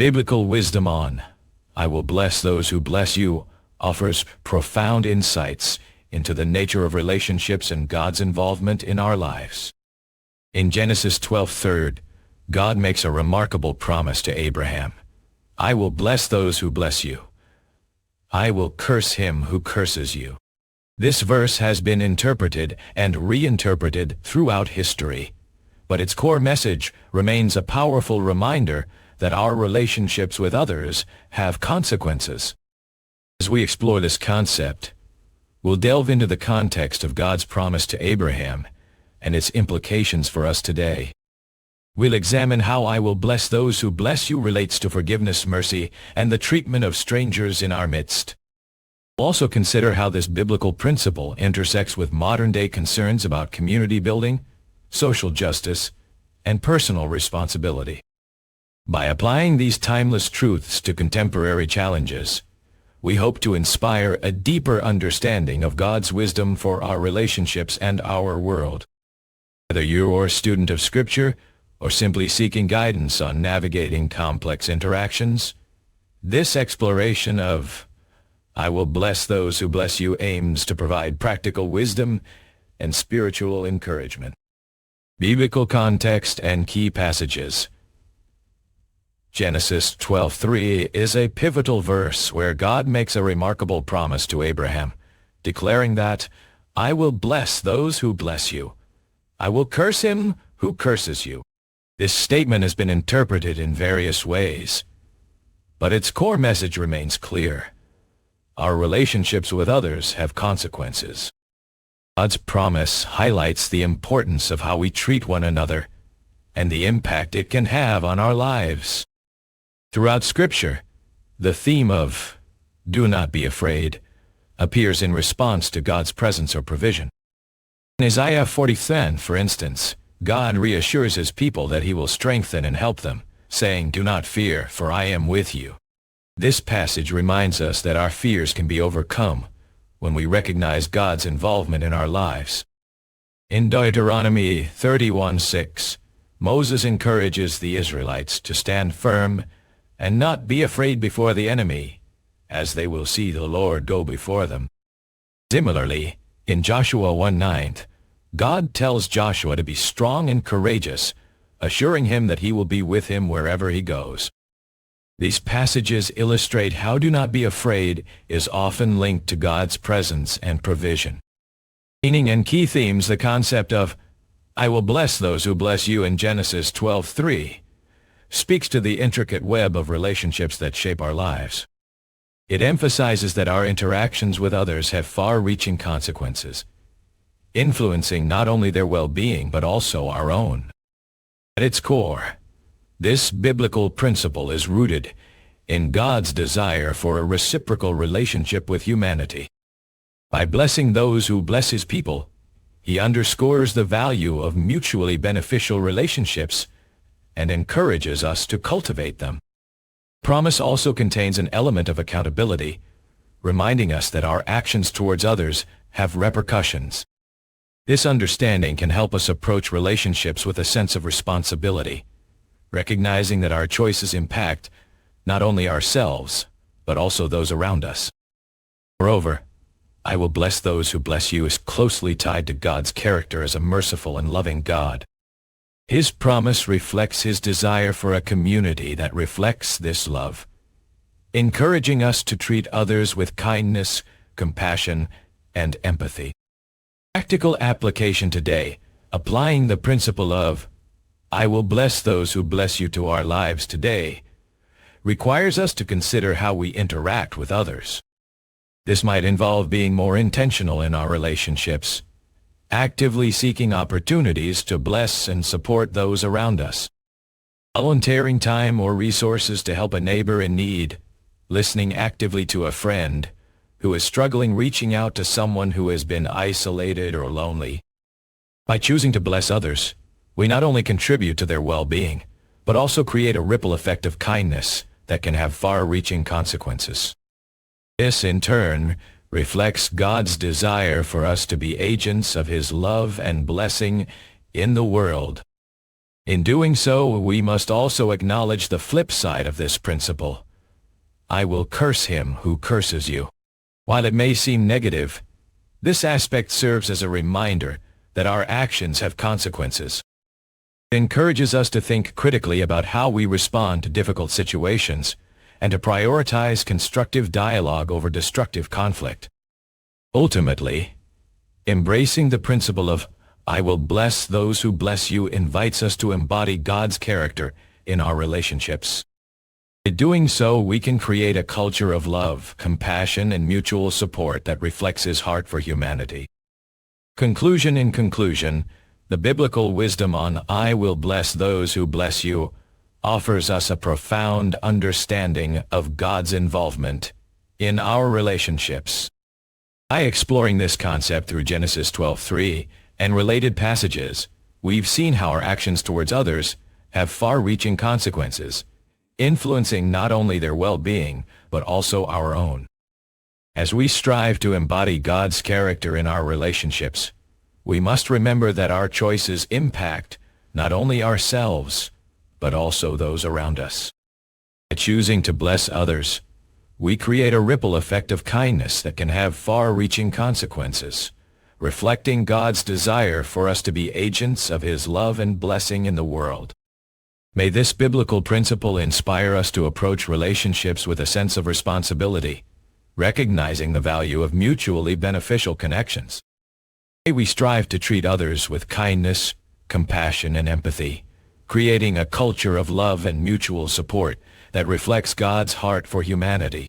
Biblical wisdom on I will bless those who bless you offers profound insights into the nature of relationships and God's involvement in our lives. In Genesis 12:3, God makes a remarkable promise to Abraham. I will bless those who bless you. I will curse him who curses you. This verse has been interpreted and reinterpreted throughout history, but its core message remains a powerful reminder that our relationships with others have consequences. As we explore this concept, we'll delve into the context of God's promise to Abraham and its implications for us today. We'll examine how I will bless those who bless you relates to forgiveness, mercy, and the treatment of strangers in our midst. We'll also consider how this biblical principle intersects with modern-day concerns about community building, social justice, and personal responsibility. By applying these timeless truths to contemporary challenges, we hope to inspire a deeper understanding of God's wisdom for our relationships and our world. Whether you're a student of Scripture or simply seeking guidance on navigating complex interactions, this exploration of I will bless those who bless you aims to provide practical wisdom and spiritual encouragement. Biblical context and key passages. Genesis 12:3 is a pivotal verse where God makes a remarkable promise to Abraham, declaring that, I will bless those who bless you. I will curse him who curses you. This statement has been interpreted in various ways, but its core message remains clear. Our relationships with others have consequences. God's promise highlights the importance of how we treat one another and the impact it can have on our lives. Throughout Scripture, the theme of do not be afraid appears in response to God's presence or provision. In Isaiah 40:10, for instance, God reassures his people that he will strengthen and help them, saying, do not fear, for I am with you. This passage reminds us that our fears can be overcome when we recognize God's involvement in our lives. In Deuteronomy 31:6, Moses encourages the Israelites to stand firm and not be afraid before the enemy, as they will see the Lord go before them. Similarly, in Joshua 1:9, God tells Joshua to be strong and courageous, assuring him that he will be with him wherever he goes. These passages illustrate how do not be afraid is often linked to God's presence and provision. Meaning and key themes, the concept of I will bless those who bless you in Genesis 12:3 speaks to the intricate web of relationships that shape our lives. It emphasizes that our interactions with others have far-reaching consequences, influencing not only their well-being but also our own. At its core, this biblical principle is rooted in God's desire for a reciprocal relationship with humanity. By blessing those who bless his people, he underscores the value of mutually beneficial relationships and encourages us to cultivate them. Promise also contains an element of accountability, reminding us that our actions towards others have repercussions. This understanding can help us approach relationships with a sense of responsibility, recognizing that our choices impact not only ourselves, but also those around us. Moreover, I will bless those who bless you is closely tied to God's character as a merciful and loving God. His promise reflects his desire for a community that reflects this love, encouraging us to treat others with kindness, compassion, and empathy. Practical application today, applying the principle of I will bless those who bless you to our lives today, requires us to consider how we interact with others. This might involve being more intentional in our relationships, actively seeking opportunities to bless and support those around us, volunteering time or resources to help a neighbor in need, listening actively to a friend who is struggling, reaching out to someone who has been isolated or lonely. By choosing to bless others, we not only contribute to their well-being, but also create a ripple effect of kindness that can have far-reaching consequences. This, in turn, reflects God's desire for us to be agents of his love and blessing in the world. In doing so, we must also acknowledge the flip side of this principle. I will curse him who curses you. While it may seem negative, this aspect serves as a reminder that our actions have consequences. It encourages us to think critically about how we respond to difficult situations and to prioritize constructive dialogue over destructive conflict. Ultimately, embracing the principle of I will bless those who bless you invites us to embody God's character in our relationships. In doing so, we can create a culture of love, compassion, and mutual support that reflects His heart for humanity. Conclusion. In conclusion, the biblical wisdom on I will bless those who bless you offers us a profound understanding of God's involvement in our relationships. By exploring this concept through Genesis 12:3 and related passages, we've seen how our actions towards others have far-reaching consequences, influencing not only their well-being, but also our own. As we strive to embody God's character in our relationships, we must remember that our choices impact not only ourselves, but also those around us. By choosing to bless others, we create a ripple effect of kindness that can have far-reaching consequences, reflecting God's desire for us to be agents of His love and blessing in the world. May this biblical principle inspire us to approach relationships with a sense of responsibility, recognizing the value of mutually beneficial connections. May we strive to treat others with kindness, compassion, and empathy, creating a culture of love and mutual support that reflects God's heart for humanity.